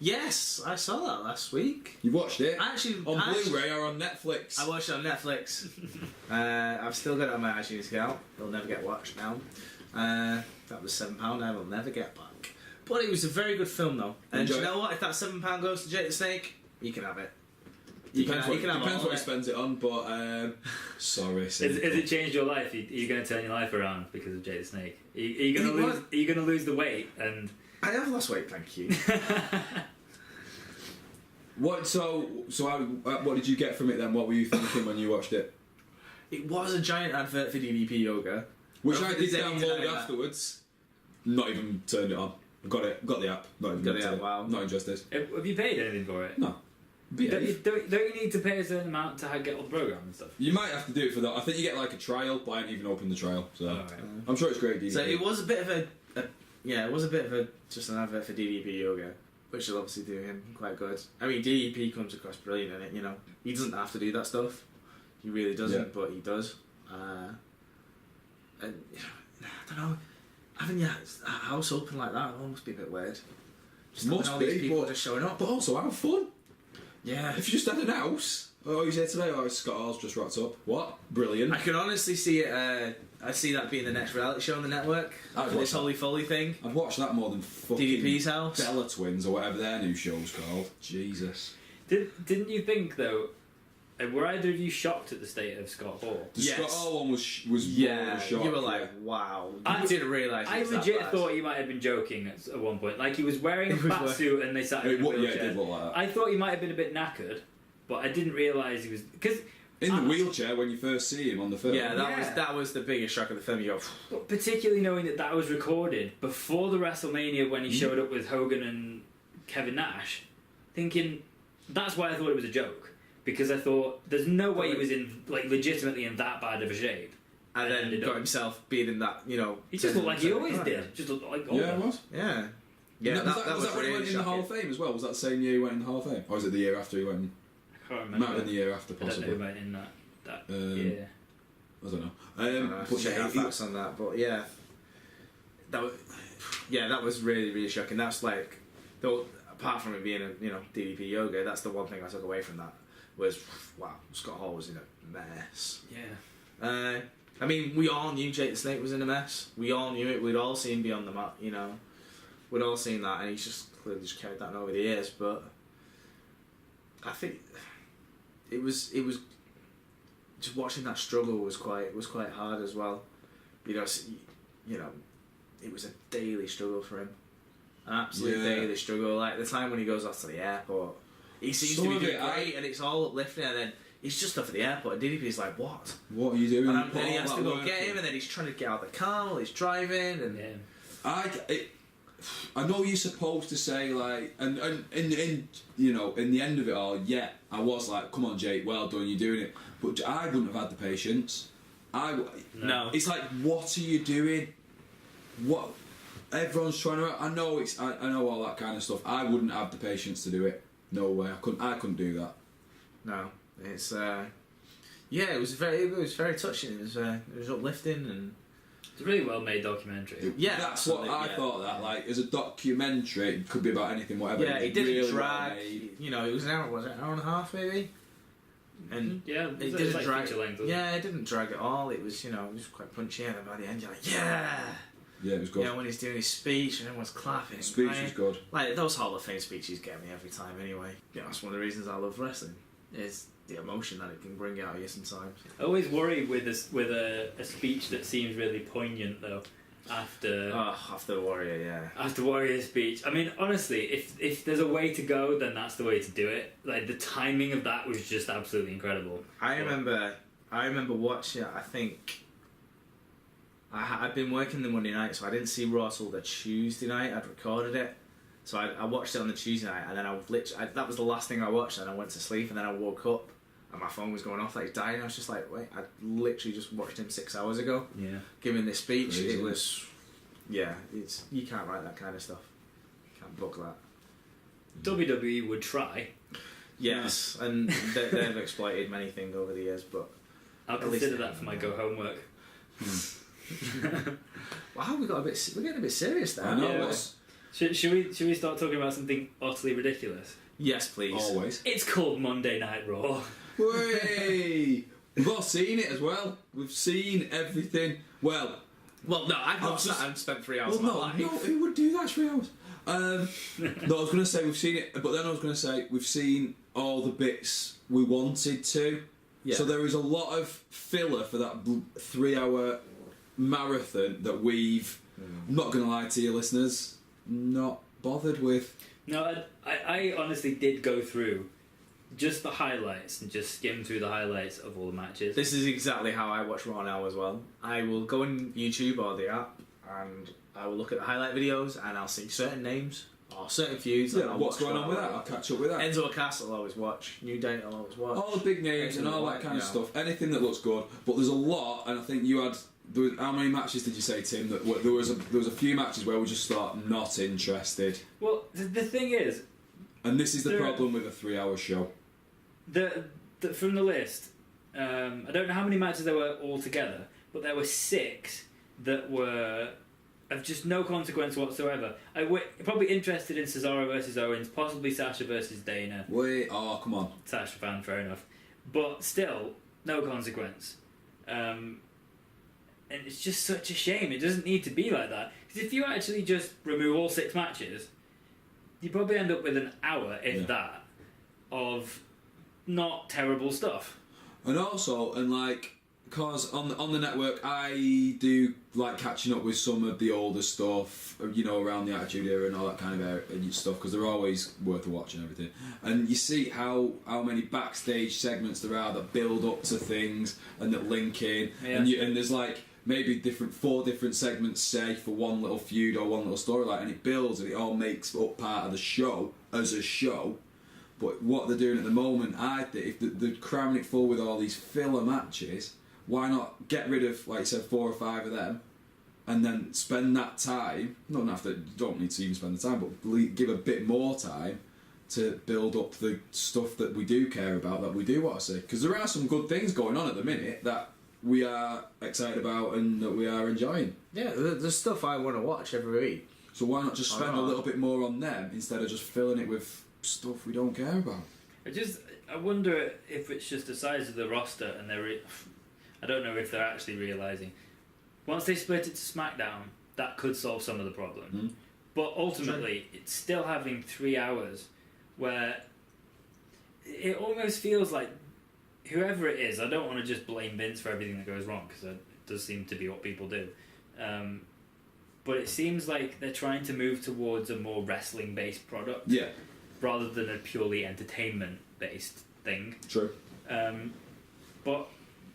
Yes, I saw that last week. You watched it? On Blu-ray or on Netflix? I watched it on Netflix. I've still got it on my iTunes account. It'll never get watched now. That was £7 I will never get back. But it was a very good film though. And you know what? If that £7 goes to Jake the Snake, you can have it. Depends what he spends it on, but sorry. Has it changed your life? Are you going to turn your life around because of Jake the Snake? Are you going to lose the weight? And I have lost weight, thank you. What did you get from it then? What were you thinking when you watched it? It was a giant advert for DDP yoga, which I did download afterwards. Not even turned it on. Got the app. Not even got the app. Wow. Not interested. Have you paid anything for it? No. Don't you need to pay a certain amount to get all the program and stuff? You might have to do it for that. I think you get like a trial, but I haven't even opened the trial, so right. I'm sure it's great. DDP. So it was a bit of just an advert for DDP yoga, which will obviously do him quite good. I mean, DDP comes across brilliant in it. You know, he doesn't have to do that stuff. He really doesn't, but he does. And I don't know, having your house open like that must be a bit weird. Just must all be, these people just showing up, but also have fun. Yeah. If you just had an house. Oh, he's here today. Oh, Scott Hall's just wrapped up. What? Brilliant. I can honestly see it. I see that being the next reality show on the network. This Holy Folly thing. I'd watch that more than fucking DDP's house. Bella Twins or whatever their new show's called. Jesus. Didn't you think though? Were either of you shocked at the state of Scott Hall? The Scott Hall one was yeah. Shock, you were like, wow. I didn't realise. I legit thought you might have been joking at one point. Like he was wearing a fat suit and they sat in a wheelchair. Yeah, it did look like that. I thought he might have been a bit knackered, but I didn't realise he was because in the wheelchair when you first see him on the film. Yeah, that was the biggest shock of the film. You go, but particularly knowing that was recorded before the WrestleMania when he showed up with Hogan and Kevin Nash, thinking that's why I thought it was a joke. Because I thought there's no way he was legitimately in that bad of a shape, and then got himself being in that, you know. He just looked like he always did. Just looked like it was. Yeah. Yeah. Was that when he went in the Hall of Fame as well? Was that the same year he went in the Hall of Fame, or was it the year after he went? I can't remember. Might have been the year after, possibly. I don't know who went in that year. I don't know. But yeah, facts on that. But yeah, that was really, really shocking. That's like, though, apart from it being a DDP yoga, that's the one thing I took away from that. Was wow, Scott Hall was in a mess. Yeah. I mean, we all knew Jake the Snake was in a mess. We all knew it. We'd all seen Beyond the Mat, you know. We'd all seen that, and he's just clearly just carried that on over the years. But I think it was just watching that struggle was quite hard as well. You know, it was a daily struggle for him, an absolute daily struggle. Like the time when he goes off to the airport. He seems to be doing great, and it's all uplifting, and then he's just off at the airport, and DDP's like, what? What are you doing? And then he has to go get him, and then he's trying to get out of the car while he's driving, and... Yeah. I know you're supposed to say, like, and in the end of it all, yeah, I was like, come on, Jake, well done, you're doing it. But I wouldn't have had the patience. No. It's like, what are you doing? What... Everyone's trying to... I know all that kind of stuff. I wouldn't have the patience to do it. No way, I couldn't do that. No, it's it was very touching. It was uplifting, and it's a really well made documentary. That's what I thought. That like as a documentary, it could be about anything, whatever. Yeah, it didn't really drag. It was an hour. Was it an hour and a half, maybe? And it didn't like drag. Length, it didn't drag at all. It was it was quite punchy, and then by the end you're like, yeah. Yeah, it was good. When he's doing his speech and everyone's clapping. The speech was good. Like, those Hall of Fame speeches get me every time anyway. That's one of the reasons I love wrestling, is the emotion that it can bring out of you sometimes. I always worry with a speech that seems really poignant, though, after Warrior, yeah. After Warrior's speech. I mean, honestly, if there's a way to go, then that's the way to do it. Like, the timing of that was just absolutely incredible. I remember watching it, I think... I'd been working the Monday night, so I didn't see Raw till the Tuesday night. I'd recorded it, so I watched it on the Tuesday night, and then that was the last thing I watched, and I went to sleep, and then I woke up, and my phone was going off like he's dying. I was just like, wait, I literally just watched him 6 hours ago. Yeah. Giving this speech. Crazy. It was, you can't write that kind of stuff. You can't book that. WWE would try. Yes, and they've exploited many things over the years, but I'll consider that for my go home work. Wow, we're getting a bit serious there. I know. Should we start talking about something utterly ridiculous? Yes, please. Always. It's called Monday Night Raw. Way! We've all seen it as well. We've seen everything. Well, no, I've not just- sat and spent 3 hours well, of my life. no, who would do that 3 hours? No, I was going to say we've seen it, but then I was going to say we've seen all the bits we wanted to. Yeah. So there is a lot of filler for that 3 hour marathon that we've, I'm not going to lie to you listeners, not bothered with. No, I honestly did go through just the highlights and just skim through the highlights of all the matches. This is exactly how I watch Raw now as well. I will go on YouTube or the app and I will look at the highlight videos and I'll see certain names or certain feuds. and Yeah, I'll what's watch going on with that? Raw. I'll catch up with that. Enzo Cass I'll always watch. New Day I'll always watch. All the big names and all that kind of stuff. Anything that looks good. But there's a lot, and I think you had. How many matches did you say, Tim? That there was a few matches where we just thought not interested. Well, the thing is, And this is the problem with a 3 hour show. from the list, I don't know how many matches there were altogether, but there were 6 that were of just no consequence whatsoever. Probably interested in Cesaro versus Owens, possibly Sasha versus Dana. Wait, oh come on. Sasha fan, fair enough. But still, no consequence. And it's just such a shame. It doesn't need to be like that. Because if you actually just remove all 6 matches, you probably end up with an hour, if that, of not terrible stuff. And also, because on the network, I do like catching up with some of the older stuff, around the Attitude Era and all that kind of stuff, because they're always worth a watch and everything. And you see how many backstage segments there are that build up to things and that link in, and there's maybe 4 different segments, say, for one little feud or one little storyline, and it builds and it all makes up part of the show as a show. But what they're doing at the moment, I think, if they're cramming it full with all these filler matches, why not get rid of, like you said, 4 or 5 of them, and then spend that time, don't need to even spend the time, but give a bit more time to build up the stuff that we do care about, that we do want to see. Because there are some good things going on at the minute that we are excited about and that we are enjoying. Yeah, there's stuff I want to watch every week. So why not just spend a little bit more on them instead of just filling it with stuff we don't care about? I wonder if it's just the size of the roster, and I don't know if they're actually realising. Once they split it to SmackDown, that could solve some of the problem. But ultimately, it's still having 3 hours where it almost feels like whoever it is, I don't want to just blame Vince for everything that goes wrong, because it does seem to be what people do. But it seems like they're trying to move towards a more wrestling-based product. Yeah. Rather than a purely entertainment-based thing. True. But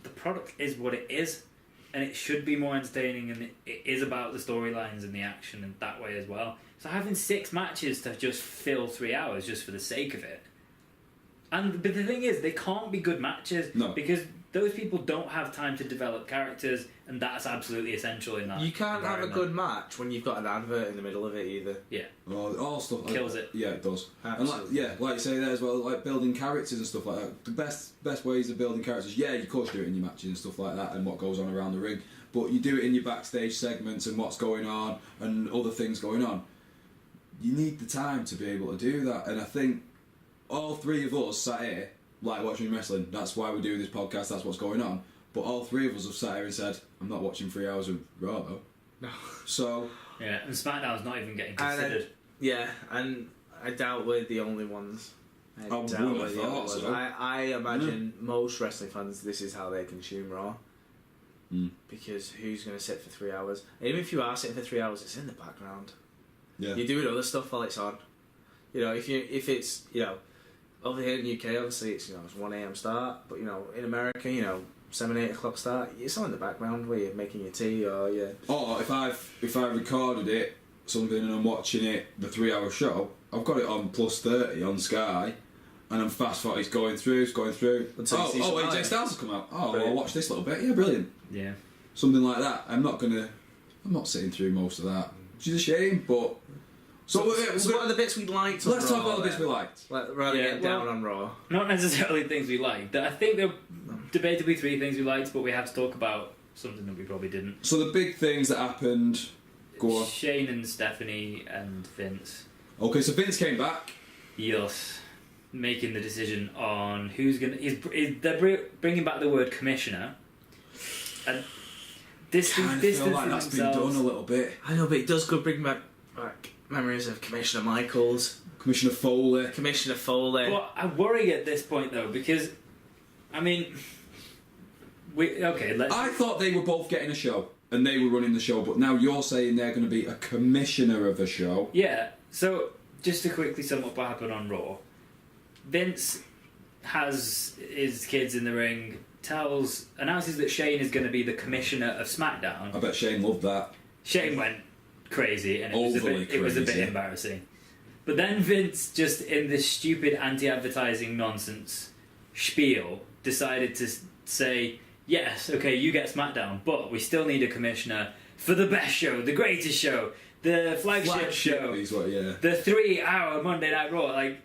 the product is what it is, and it should be more entertaining, and it is about the storylines and the action and that way as well. So having 6 matches to just fill 3 hours just for the sake of it. But the thing is, they can't be good matches because those people don't have time to develop characters, and that's absolutely essential in that. You can't have a good match when you've got an advert in the middle of it either. Yeah. All stuff kills it. Yeah, it does. Absolutely. And like you say there as well, like building characters and stuff like that. The best ways of building characters, you of course do it in your matches and stuff like that, and what goes on around the ring. But you do it in your backstage segments and what's going on and other things going on. You need the time to be able to do that, and I think all 3 of us sat here like watching wrestling. That's why we do this podcast. That's what's going on. But all 3 of us have sat here and said, "I'm not watching 3 hours of Raw though." No. So yeah, and SmackDown's not even getting considered. And I doubt we're the only ones. I wouldn't have thought so. I imagine most wrestling fans, this is how they consume Raw. Because who's going to sit for 3 hours? And even if you are sitting for 3 hours, it's in the background. Yeah. You're doing other stuff while it's on. If it's over here in the UK, obviously it's 1 a.m. start, but in America, 7, 8 o'clock start. It's on in the background where you're making your tea or you. Or if I recorded it something and I'm watching it, the 3 hour show, I've got it on plus 30 on Sky, and I'm fast forward. It's going through. AJ Styles has come out. I'll watch this little bit. Yeah, brilliant. Yeah. Something like that. I'm not sitting through most of that, which is a shame, but. So what are the bits we liked? Let's talk about the bits we liked. Rather than down on Raw. Not necessarily things we liked. I think there were debatably 3 things we liked, but we have to talk about something that we probably didn't. So the big things that happened Go on. Shane and Stephanie and Vince. Okay, so Vince came back. Yes, making the decision on who's gonna. They're bringing back the word commissioner, and Kind of feel like that's been done a little bit. I know, but it does good bring back memories of Commissioner Michaels, Commissioner Foley. Well, I worry at this point though because, I mean, I thought they were both getting a show and they were running the show, but now you're saying they're going to be a commissioner of a show. Yeah. So just to quickly sum up what happened on Raw, Vince has his kids in the ring. Announces that Shane is going to be the commissioner of SmackDown. I bet Shane loved that. Shane went crazy, and it was a bit embarrassing. But then Vince, just in this stupid anti-advertising nonsense spiel, decided to say, "Yes, okay, you get SmackDown, but we still need a commissioner for the best show, the greatest show, the flagship show, the 3-hour Monday Night Raw." Like,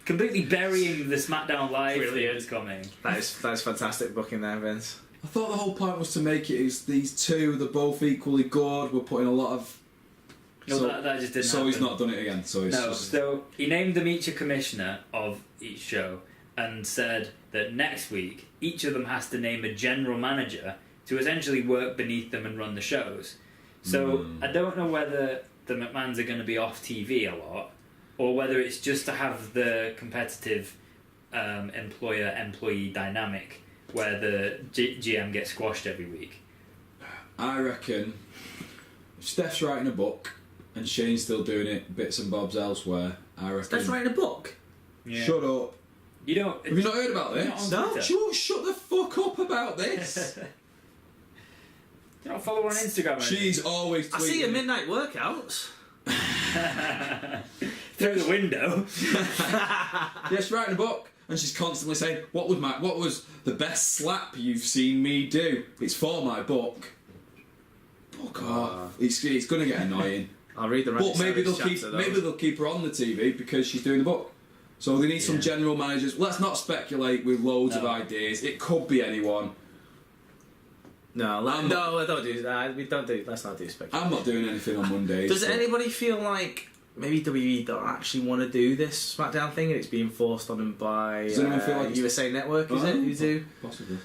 completely burying the SmackDown Live thing that's coming. That is fantastic booking there, Vince. I thought the whole point was to make it is these two, they're both equally good. We're putting a lot of. No, that just didn't happen. He's not done it again. So he named them each a commissioner of each show and said that next week each of them has to name a general manager to essentially work beneath them and run the shows. So I don't know whether the McMahons are going to be off TV a lot, or whether it's just to have the competitive employer-employee dynamic where the GM gets squashed every week. I reckon if Steph's writing a book and Shane's still doing it bits and bobs elsewhere, I reckon... Steph's writing a book? Yeah. Shut up. You don't... Have you not heard about this? No. Shut the fuck up about this. You don't follow her on Instagram. She's always tweeting. I see your midnight workouts. Through the window. Yeah, she's writing a book, and she's constantly saying, "What was the best slap you've seen me do? It's for my book." Fuck off! It's going to get annoying. I'll read the rest. But maybe they'll keep her on the TV because she's doing the book. So they need some general managers. Let's not speculate with loads of ideas. It could be anyone. No, I don't do that. Let's not do speculation. I'm not doing anything on Mondays. Does anybody feel like maybe WWE don't actually want to do this SmackDown thing and it's being forced on them by Does anyone feel like USA Network? Is it? You do? Possibly.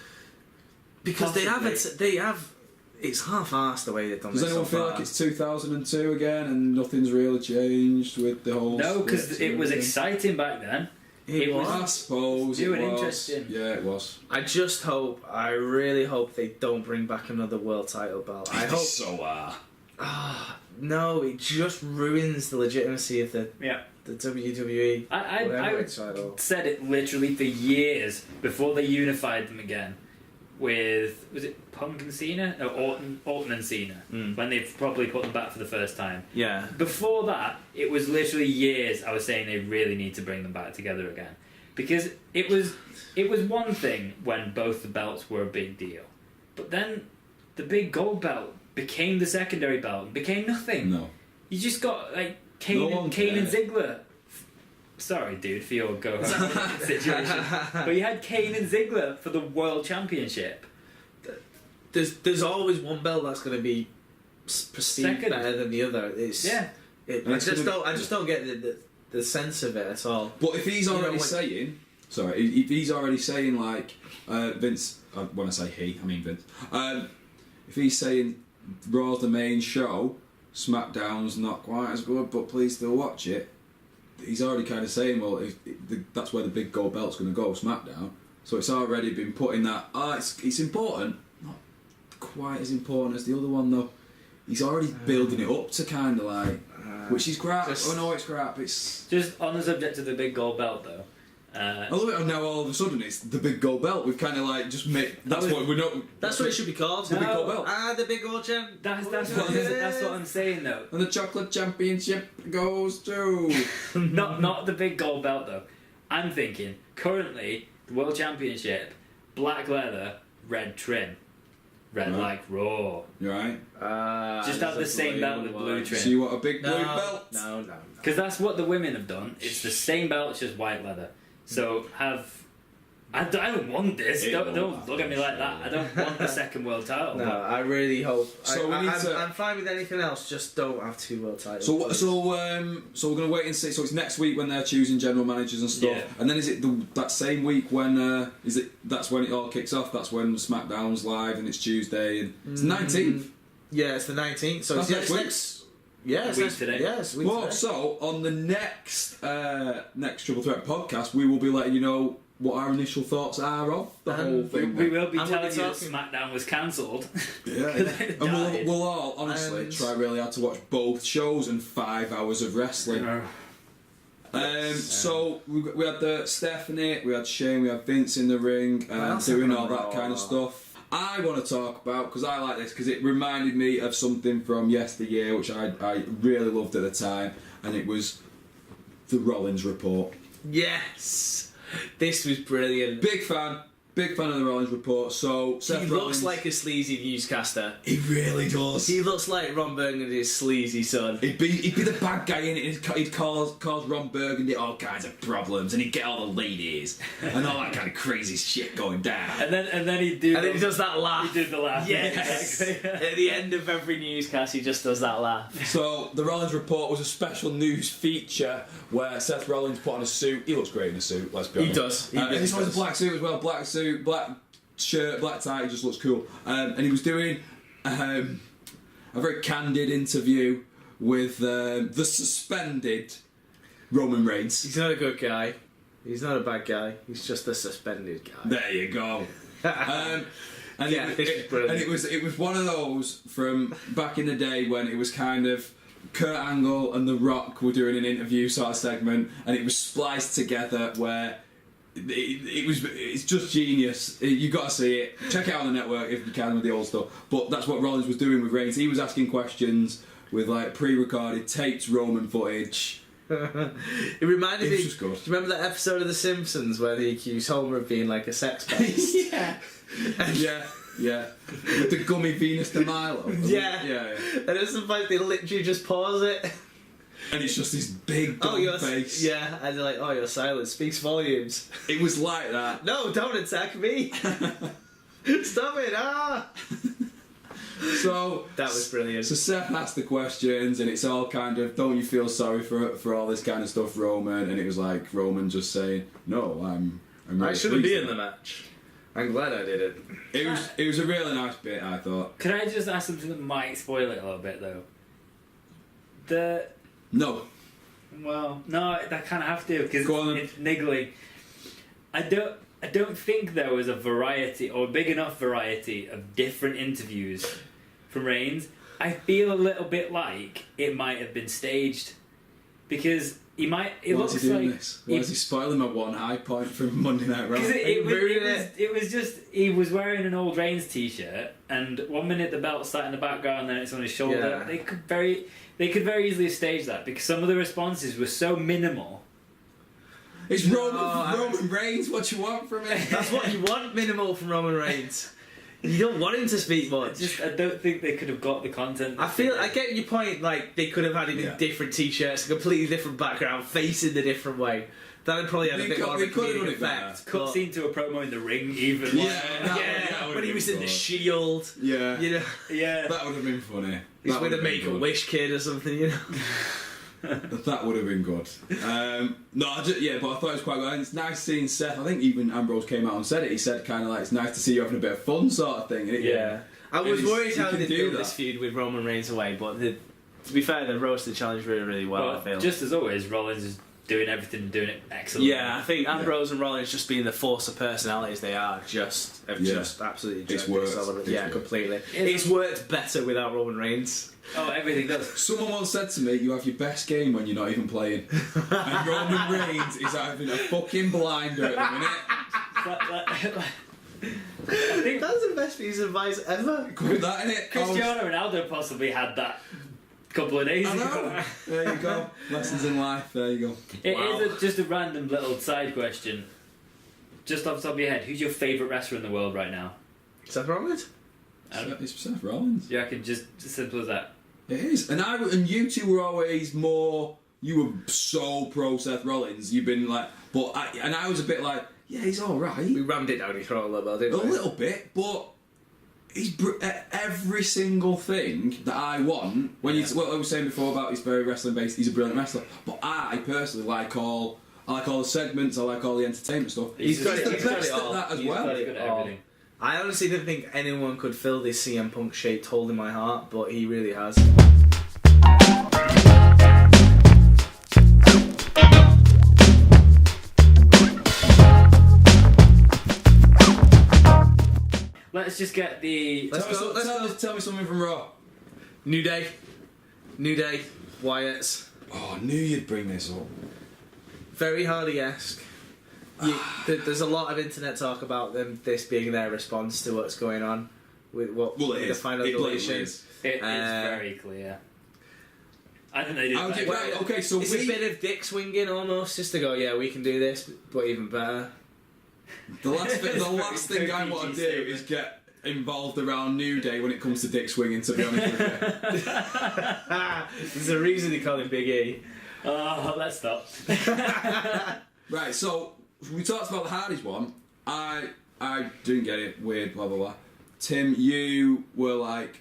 Because they have. It's half-assed the way they've done Does this. anyone feel like it's 2002 again and nothing's really changed with the whole... No, because it was exciting back then. It was. I suppose it was. Interesting. Yeah, it was. I really hope they don't bring back another world title belt. I hope so. No, it just ruins the legitimacy of the WWE. I said it literally for years before they unified them again with, was it Punk and Cena? No, Orton and Cena, when they've probably put them back for the first time. Yeah. Before that, it was literally years I was saying they really need to bring them back together again. Because it was one thing when both the belts were a big deal. But then the big gold belt became the secondary belt and became nothing. No. You just got like Kane and Ziggler. Sorry, dude, for your go-home situation. But you had Kane and Ziggler for the World Championship. There's always one belt that's going to be perceived better than the other. I just don't get the sense of it at all. But if he's already saying... Sorry, if he's already saying, like, Vince... when I say he, I mean Vince. If he's saying Raw's the main show, SmackDown's not quite as good, but please still watch it, he's already kind of saying, well, that's where the big gold belt's going to go, SmackDown. So it's already been put in that, it's important. Not quite as important as the other one, though. He's already building it up to kind of like... which is crap. It's crap. It's just on the subject of the big gold belt, though. I love it. Now all of a sudden it's the big gold belt. We've kind of like just made. That's what we know. That's what it should be called. The big gold belt. The big gold champ. That's what I'm saying though. And the chocolate championship goes to not the big gold belt though. I'm thinking currently the world championship, black leather, red trim. Red like Raw. You're right. Just have the same belt with blue trim. So you want a big blue belt? No. Because that's what the women have done. It's the same belt, it's just white leather. So have I don't want this. It Don't won't look at me like that. I don't want the second world title. No, I really hope. So I'm fine with anything else. Just don't have 2 world titles. So we're gonna wait and see. So it's next week when they're choosing general managers and stuff, Yeah. and then is it that same week when that's when it all kicks off? That's when SmackDown's live and it's Tuesday and it's the 19th. Yeah, it's the 19th. So That's it's next week. next. Yeah, A it's week next today. Yeah, it's a week Well, today. so on the next Triple Threat podcast, we will be letting you know what our initial thoughts are of the whole thing. We will be And we'll telling be you that talking- SmackDown was cancelled. Yeah, It and died. we'll all honestly And- try really hard to watch both shows and 5 hours of wrestling. So we had the Stephanie, we had Shane, we had Vince in the ring, else doing happened all on that Raw? kind of stuff. I want to talk about, because I like this, because it reminded me of something from yesteryear, which I really loved at the time, and it was the Rollins Report. Yes, this was brilliant. Big fan of the Rollins Report. So Seth He Rollins, looks like a sleazy newscaster. he really does. He looks like Ron Burgundy's sleazy son. He'd be the bad guy in it. He'd cause Ron Burgundy all kinds of problems, and he'd get all the ladies and all that kind of crazy shit going down. And then he do. And then he does that laugh. He did the laugh. Yes. Exactly. At the end of every newscast, he just does that laugh. So the Rollins Report was a special news feature where Seth Rollins put on a suit. He looks great in a suit. Let's be He honest. does. He And really he's always a does. black suit as well. Black suit, black shirt, black tie. He just looks cool. And he was doing a very candid interview with the suspended Roman Reigns. He's not a good guy. He's not a bad guy. He's just a suspended guy. There you go. And Yeah, this is brilliant. and it was one of those from back in the day when it was kind of Kurt Angle and The Rock were doing an interview sort of segment, and it was spliced together where it's just genius. You got to see it. Check it out on the network if you can with the old stuff. But that's what Rollins was doing with Reigns. He was asking questions with like pre-recorded taped Roman footage. It reminded It was me. just good. Do you remember that episode of The Simpsons where they accused Homer of being like a sex pest? yeah. With the gummy Venus de Milo. Yeah. And at some point they literally just pause it. And it's just this big dumb your face. Yeah, and they're like, "Oh, your silence speaks volumes." It was like that. No, don't attack me! Stop it! Ah! So That was brilliant. So Seth asked the questions, and it's all kind of, don't you feel sorry for all this kind of stuff, Roman? And it was like Roman just saying, no, I'm really I shouldn't be pleased in the with match. I'm glad I did it. it was a really nice bit, I thought. Could I just ask something that might spoil it a little bit though? No. Well, no, I kind of have to because Go on then. it's niggling. I don't think there was a variety or a big enough variety of different interviews from Reigns. I feel a little bit like it might have been staged because he might. It Why looks is he doing like this? Why is he spoiling my one high point from Monday Night Raw? because ruining it was just he was wearing an old Reigns t-shirt and 1 minute the belt's sat in the background, then it's on his shoulder. Yeah. They could very easily stage that because some of the responses were so minimal. It's No, Roman Reigns, what you want from me? That's what you want minimal from Roman Reigns. You don't want him to speak much. I don't think they could have got the content. I get your point. Like they could have had him Yeah. in different t-shirts, a completely different background, facing the different way. That would probably had a They bit could- more of they a could have comedic done it better. effect. but- Cutscene to a promo in the ring, even. Yeah, like- that Yeah, would when he have was been in the good. Shield. Yeah. You know, yeah. That would have been funny. he's That with would a have been good. Make-A-Wish kid or something. You know. That would have been good. But I thought it was quite good. And it's nice seeing Seth. I think even Ambrose came out and said it. He said kind of like, it's nice to see you having a bit of fun, sort of thing. And I was And worried you how can they do built that. this feud with Roman Reigns away, but to be fair, they roasted the challenge really, really well. I feel. Just as always, Rollins is doing everything and doing it excellently. Yeah, I think Ambrose and Rollins just being the force of personalities they are, have just absolutely It's jerked worked. this over. It's Yeah, worked. completely. It's worked better without Roman Reigns. Oh, everything does. Someone once said to me, you have your best game when you're not even playing. And Roman Reigns is having a fucking blinder at the minute. I think That's the best piece of advice ever. Put that in it. Cristiano Ronaldo possibly had that a couple of days I ago. know. There you go. Lessons in life. There you go. It Wow. is just a random little side question. Just off the top of your head, who's your favourite wrestler in the world right now? Seth Rollins? It's Seth Rollins. You reckon just as simple as that? It is. And you two were always more. You were so pro Seth Rollins. You've been like, I was a bit like, yeah, he's all right. We rammed it down his throat a little bit, didn't we? A little bit, but he's every single thing that I want. When what I was saying before about he's very wrestling based, he's a brilliant wrestler. But I personally like all the segments. I like all the entertainment stuff. He's got the it best all. at that as He's well. got it Good at all. everything. I honestly didn't think anyone could fill this CM Punk shaped hole in my heart, but he really has. Let's just get the. Tell me something from Raw. New Day, Wyatt's. Oh, I knew you'd bring this up. Very Hardy-esque. There's a lot of internet talk about this being their response to what's going on with the final deletion. Is. It's very clear. I think they did. Okay, that. right, okay, so It's a bit of dick swinging almost, just to go, yeah, we can do this, but even better. The last thing I want to do statement. is get involved around New Day when it comes to dick swinging, to be honest with you. There's a reason they call him Big E. Oh, let's stop. Right, so we talked about the Hardys one. I didn't get it. Weird, blah blah blah. Tim, you were like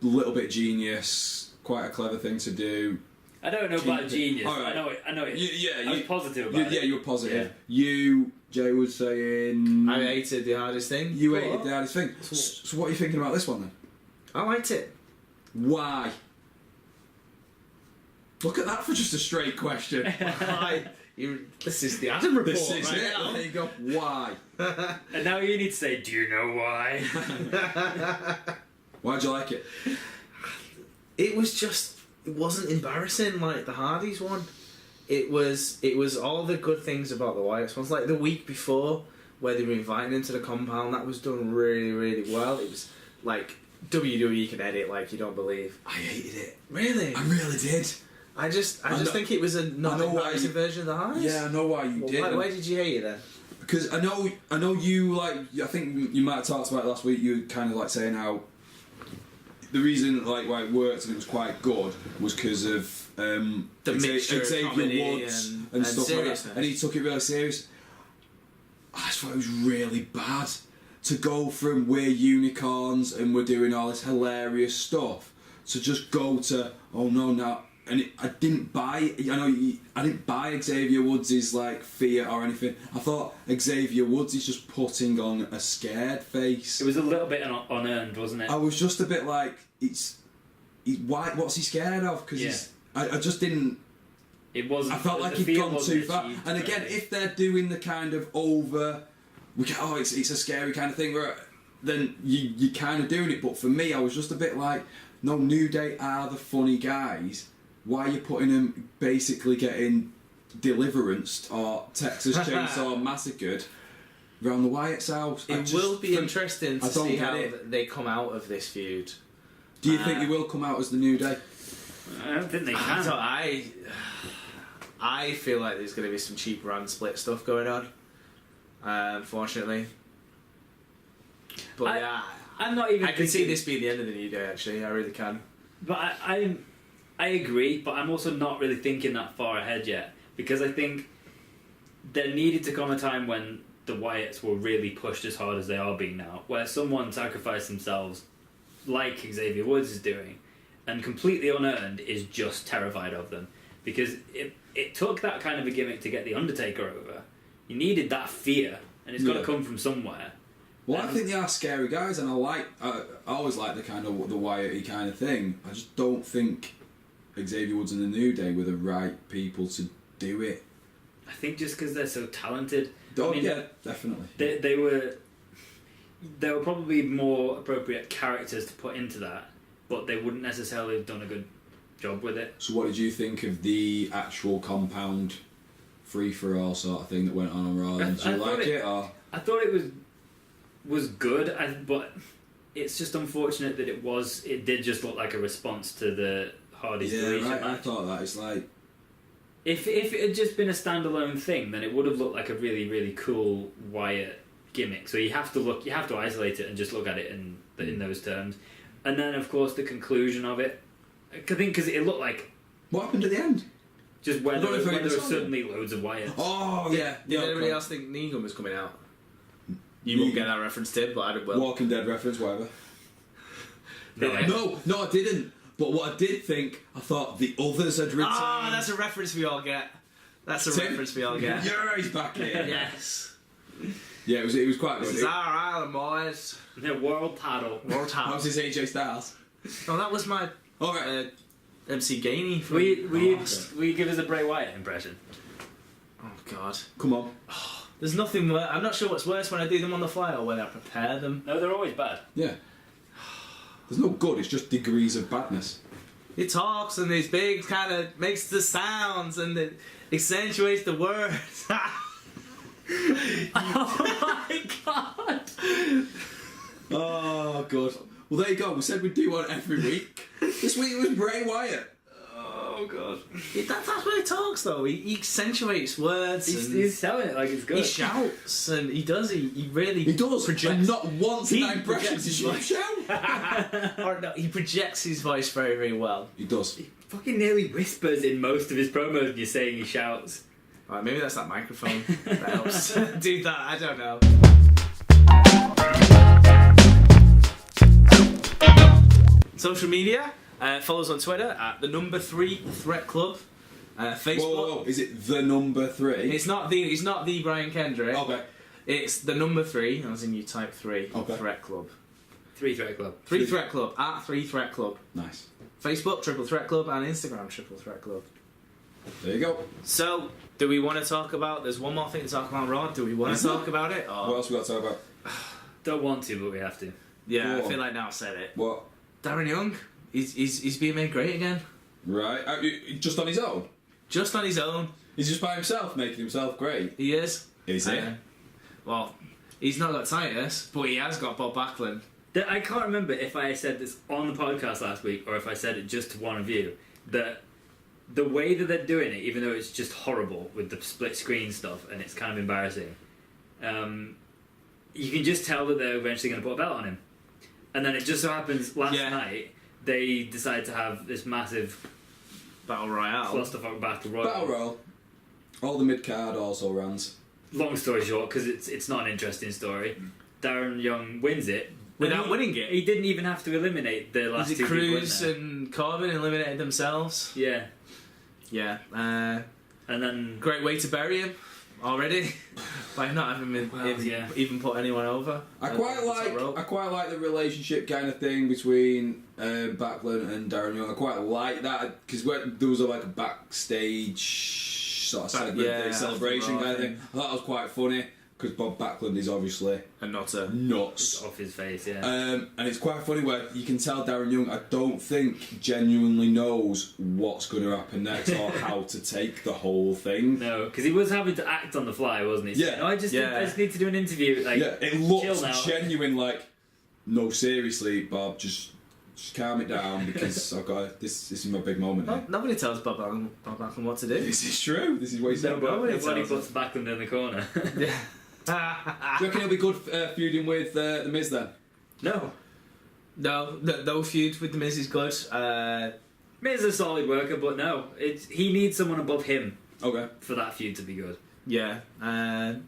a little bit genius, quite a clever thing to do. I don't know about genius. All right. I know it. I was positive about it. Yeah, you were positive. Yeah. You, Jay, was saying I hated the hardest thing. you hated the Hardys thing. So what are you thinking about this one then? I liked it. Why? Look at that for just a straight question. This is the Adam report. This is right it. now. There you go. Why? And now you need to say, do you know why? Why'd you like it? It wasn't embarrassing like the Hardys one. It was all the good things about the Wyatts ones. Like the week before, where they were inviting into the compound, that was done really, really well. It was like WWE can edit like you don't believe. I hated it. Really? I really did. I just think it was a not embarrassing version of the Hardys. Yeah, I know why you did. Why did you hate it then? Because I know you like. I think you might have talked about it last week. You were kind of like saying how the reason like why it worked and it was quite good was because of the mixture of comedy Xavier Woods and stuff like that, and he took it really serious. I just thought it was really bad to go from we're unicorns and we're doing all this hilarious stuff to just go to oh no now. And I didn't buy. I didn't buy Xavier Woods' like fear or anything. I thought Xavier Woods is just putting on a scared face. It was a little bit unearned, wasn't it? I was just a bit like, why? What's he scared of? Because I just didn't. It wasn't. I felt like he'd gone too far. And again, if they're doing the kind of over, it's a scary kind of thing, where then you kind of doing it. But for me, I was just a bit like, no, New Day are the funny guys. Why are you putting them basically getting deliverenced or Texas Chainsaw Massacred around the Wyatt's house? It will be interesting to see how they come out of this feud. Do you think they will come out as the New Day? I don't think they can. I feel like there's going to be some cheap brand split stuff going on, unfortunately. But I'm not even. I can see this being the end of the New Day. Actually, I really can. But I agree, but I'm also not really thinking that far ahead yet, because I think there needed to come a time when the Wyatts were really pushed as hard as they are being now, where someone sacrificed themselves, like Xavier Woods is doing, and completely unearned is just terrified of them, because it took that kind of a gimmick to get the Undertaker over. You needed that fear, and it's got to come from somewhere. Well, I think they are scary guys, and I always like the kind of the Wyatt-y kind of thing. I just don't think Xavier Woods and the New Day were the right people to do it. I think just because they're so talented. Oh, yeah, definitely. They were probably more appropriate characters to put into that, but they wouldn't necessarily have done a good job with it. So what did you think of the actual compound free-for-all sort of thing that went on Raw? Did you like it? Or? I thought it was good, but it's just unfortunate that it did just look like a response to the Hardy's deletion match. I thought that. It's like, if it had just been a standalone thing, then it would have looked like a really, really cool Wyatt gimmick. So you have to isolate it and just look at it in those terms. And then, of course, the conclusion of it. I think because it looked like. What happened at the end? Just when I don't know if there anyone were saw suddenly loads of Wyatts. Oh yeah. Did yeah, anybody okay. else think Negan was coming out? You won't get that reference, Tim, but I did well. Walking Dead reference, whatever. No, No, I didn't. But what I did think, I thought the others had returned. Ah, that's a reference we all get. That's a Tim? reference we all get. Yeah, he's back here. Yes. Yeah, it was quite good. This is our island, boys. The world title. World That was House. his AJ Styles. Oh, that was my All right. MC Gainey. From Will you give us a Bray Wyatt impression? Oh, God. Come on. There's nothing worse. I'm not sure what's worse when I do them on the fly or when I prepare them. No, they're always bad. Yeah. There's no good, it's just degrees of badness. He talks and he's big, kind of makes the sounds and it accentuates the words. Oh my god! Oh, good. Well, there you go. We said we'd do one every week. This week it was Bray Wyatt. Oh, God. That's what he talks, though. He accentuates words. And He's selling it like it's good. he shouts and he does. He really He does. projects. And not once in He that impression projects did his you voice. shout. Or no, he projects his voice very, very well. He does. He fucking nearly whispers in most of his promos and you're saying he shouts. Alright, maybe that's that microphone that helps do that. I don't know. Social media. Follow us on Twitter at the number 3 Threat Club. Facebook. Whoa. Is it the number 3? It's not the Brian Kendrick. Okay. It's the number 3, as in you type 3, Okay. Threat Club. 3 Threat Club. 3 Threat Club, at 3 Threat Club. Nice. Facebook, Triple Threat Club, and Instagram, Triple Threat Club. There you go. So, do we want to talk about, there's one more thing to talk about, Rod. Do we want to talk about it? Or? What else we got to talk about? Don't want to, but we have to. Yeah, Go I on. feel like now I've said it. What? Darren Young, he's being made great again. Right. Just on his own? Just on his own, He's just by himself, making himself great. he is. Is he? Well, he's not got Titus, but he has got Bob Backlund. I can't remember if I said this on the podcast last week or if I said it just to one of you. That the way that they're doing it, even though it's just horrible with the split screen stuff and it's kind of embarrassing, you can just tell that they're eventually going to put a belt on him. And then it just so happens last Yeah. night they decided to have this massive Battle Royale. clusterfuck battle royal. Battle Royal. All the mid card also runs. Long story short, because it's not an interesting story, Darren Young wins it. Without And winning it? He didn't even have to eliminate the last Is two it people in Cruz there. and Corbin eliminated themselves? Yeah. Yeah. And then Great way to bury him already by not having even put anyone over. I at quite the top like rope. the relationship kind of thing between Backlund and Darren Young. I quite like that because there was like a backstage sort of segment, celebration after kind of Raw thing. I thought that was quite funny because Bob Backlund is obviously and not a nuts. off his face, yeah. And it's quite funny where you can tell Darren Young, I don't think, genuinely knows what's going to happen next or how to take the whole thing. No, because he was having to act on the fly, wasn't he? Yeah. Saying, I just need to do an interview. Like, Yeah, it chill looks now. genuine. Like, no, seriously, Bob, just calm it down because I've got this is my big moment. Here. Nobody tells Bob Backlund what to do. This is true. This is what he said. Nobody Nobody tells puts Backlund in the corner. Yeah. Do you reckon he'll be good feuding with the Miz then? No. No feud with the Miz is good. Miz is a solid worker, but no. He needs someone above him Okay. for that feud to be good. Yeah. Do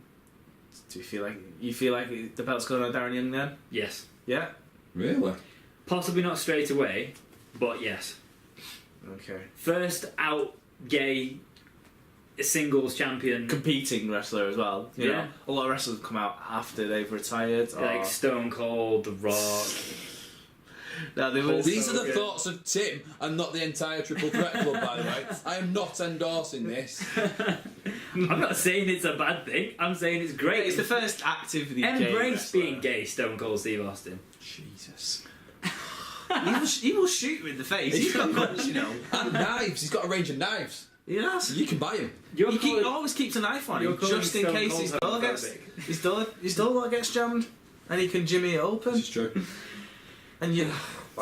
you feel like the belt's going on Darren Young then? Yes. Yeah. Really? Possibly not straight away, but yes. Okay. First out gay singles champion. Competing wrestler as well. You Yeah. know, a lot of wrestlers come out after they've retired. Like Stone Cold, The Rock. No, they were These so are the good. thoughts of Tim and not the entire Triple Threat Club, by the way. I am not endorsing this. I'm not saying it's a bad thing. I'm saying it's great. It's the first actively gay Embrace wrestler. being gay, Stone Cold Steve Austin. Jesus. He will shoot you in the face. He's got guns, you know. And knives. He's got a range of knives. Yes. You can buy him. He always keeps a knife on you're him, calling just in Stone case Cold his door gets jammed, and he can jimmy it open. This is true. And you,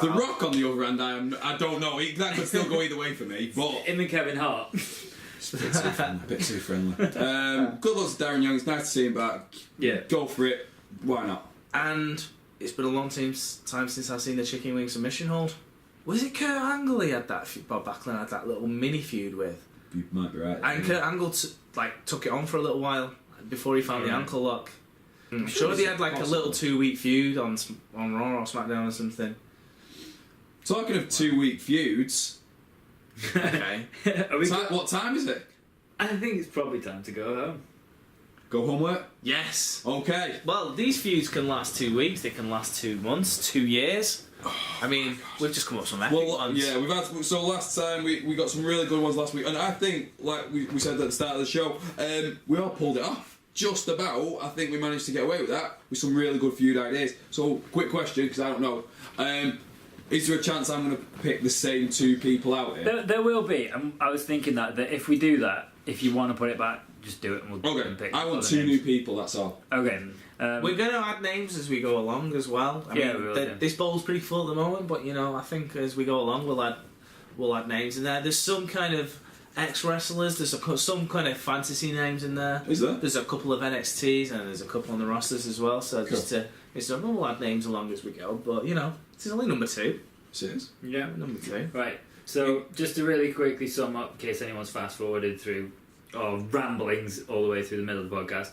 The Rock, on the other hand, I don't know. That could still go either way for me, but Him and Kevin Hart. it's a bit too friendly. Good luck to Darren Young. It's nice to see him back. Yeah. Go for it. Why not? And it's been a long time since I've seen the chicken wing submission hold. Was it Kurt Angle he had that Bob Backlund had that little mini feud with? you might be right. And Kurt Angle took it on for a little while before he found the ankle lock. I'm sure they had like a little 2-week feud on Raw or SmackDown or something. Talking of 2-week feuds. Okay. What time is it? I think it's probably time to go home. Go homework? Yes. Okay. Well, these feuds can last 2 weeks, they can last 2 months, 2 years. I mean, we've just come up with some epic ones. Yeah, we've had. So last time we got some really good ones last week, and I think, like we said at the start of the show, we all pulled it off. Just about. I think we managed to get away with that with some really good feud ideas. So, quick question, because I don't know. Is there a chance I'm going to pick the same 2 people out here? There will be. I was thinking that if we do that, if you want to put it back, just do it and we'll Okay. pick I want other 2 names. new people. That's all. Okay. We're going to add names as we go along as well. I mean, we will, this bowl's pretty full at the moment, but I think as we go along, we'll add names in there. There's some kind of ex-wrestlers. There's some kind of fantasy names in there. Is there? There's a couple of NXTs and there's a couple on the rosters as well. So Cool. we'll add names along as we go. But this is only number 2. Serious? Yeah. Number 2. Right. So just to really quickly sum up, in case anyone's fast forwarded through or ramblings all the way through the middle of the podcast,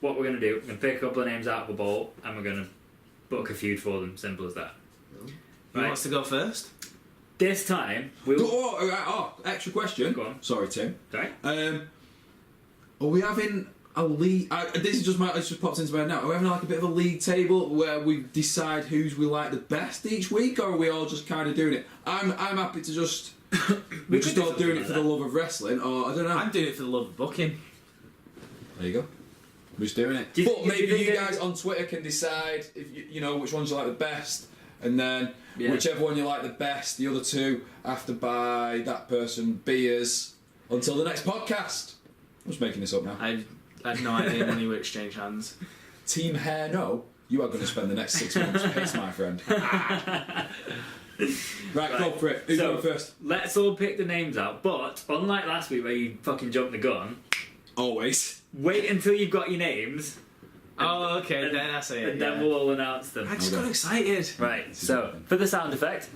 what we're going to do, we're going to pick a couple of names out of a bowl and we're going to book a feud for them. Simple as that. Who wants to go first? This time we'll. Extra question. Go on. Sorry, Tim. Sorry. Are we having a league? This just popped into my head now. Are we having like a bit of a league table where we decide who's we like the best each week, or are we all just kind of doing it? I'm happy to just. We're just all doing it for the love of wrestling, or I don't know. I'm doing it for the love of booking. There you go. We're just doing it. Do you But think- maybe do you you think guys on Twitter can decide if you know which ones you like the best, and then whichever one you like the best, the other 2 have to buy that person beers until the next podcast. I'm just making this up now. I had no idea money would exchange hands. Team Hair No, you are going to spend the next 6 months pace, my friend. Right, go for it. Who's going first? Let's all pick the names out, but unlike last week where you fucking jumped the gun, Always. wait until you've got your names. Oh, okay, then I see it. And then we'll all announce them. I just got excited. Right, so for the sound effect,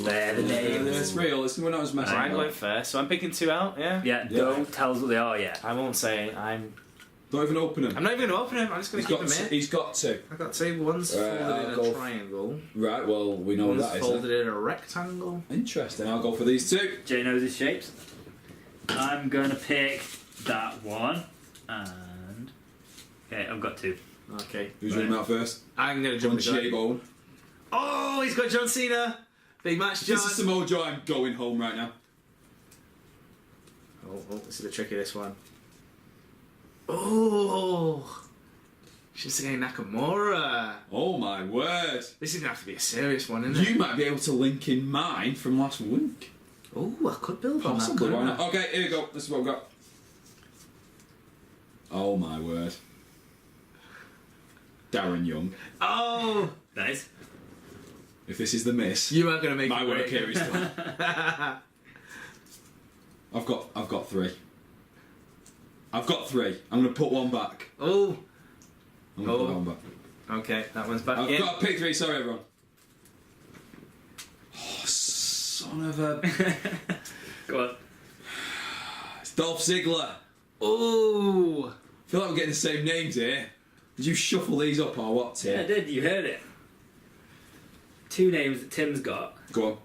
they're the names. It's real. We're not as messing I'm about. going first, so I'm picking 2 out, yeah? Yeah, don't tell us what they are yet. I won't say. Don't even open them. I'm not even going to open him, I'm just going to keep him in. He's got 2. I've got 2. One's Right, folded I'll in go a triangle. Right, well, we know One's that is folded in a rectangle. interesting. I'll go for these 2. Jay knows his shapes. I'm going to pick that one. And... Okay, I've got 2. Okay. Who's running out first? I'm going to jump the gun. J-Bone. Oh, he's got John Cena. Big match, John. This is Samoa Joe. I'm going home right now. Oh, this is the tricky, this one. Oh, Shinsuke Nakamura. Oh my word! This is gonna have to be a serious one, isn't it? You might be able to link in mine from last week. Oh, I could build on that. Possibly, why couldn't not? I? Okay, here we go. This is what we've got. Oh my word! Darren Young. Oh, Nice. If this is the miss, you are gonna make my it work great. here is done. I've got 3. I've got 3. I'm gonna put 1 back. Oh, I'm gonna put 1 back. okay, that one's back I've in. got to pick 3. Sorry, everyone. Oh, son of a! Go on. It's Dolph Ziggler. Oh, I feel like we're getting the same names here. Did you shuffle these up or what, Tim? Yeah, I did. You heard it. 2 names that Tim's got. Go on.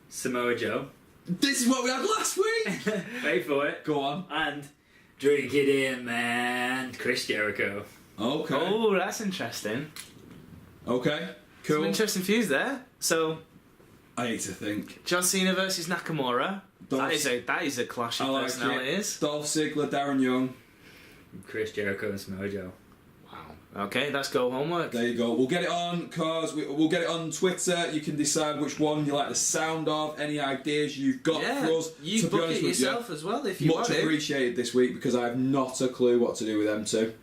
Samoa Joe. This is what we had last week! Wait for it. Go on. And drink it in, man. Chris Jericho. Okay. oh, that's interesting. Okay. Some Cool. interesting fuse there. So, I hate to think. John Cena versus Nakamura. Dolph- That is a clash of I like personalities. it. Dolph Ziggler, Darren Young. Chris Jericho and Samoa Joe. Wow. Okay, let's go homework. There you go. We'll get it on cause we'll get it on Twitter. You can decide which one you like the sound of. Any ideas you've got for us. You to be book honest it with yourself as well if you you, want much to. appreciated this week because I have not a clue what to do with them 2.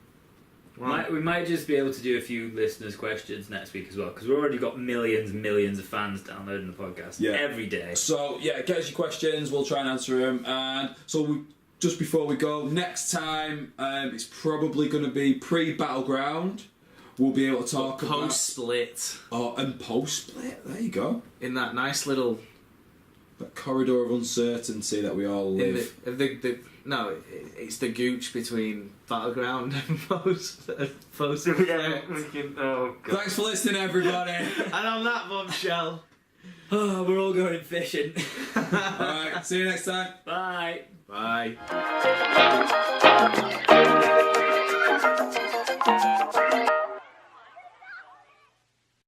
Right. We might just be able to do a few listeners' questions next week as well, because we've already got millions of fans downloading the podcast every day. So yeah, get us your questions. We'll try and answer them. And so just before we go, next time it's probably going to be pre-Battleground. We'll be able to talk Post split about and post split. There you go. in that nice little That corridor of uncertainty that we all live. No, it's the gooch between Battleground and Feuds. Oh, God. Thanks for listening, everybody. And on that bombshell. Oh, we're all going fishing. Alright, see you next time. Bye. Bye.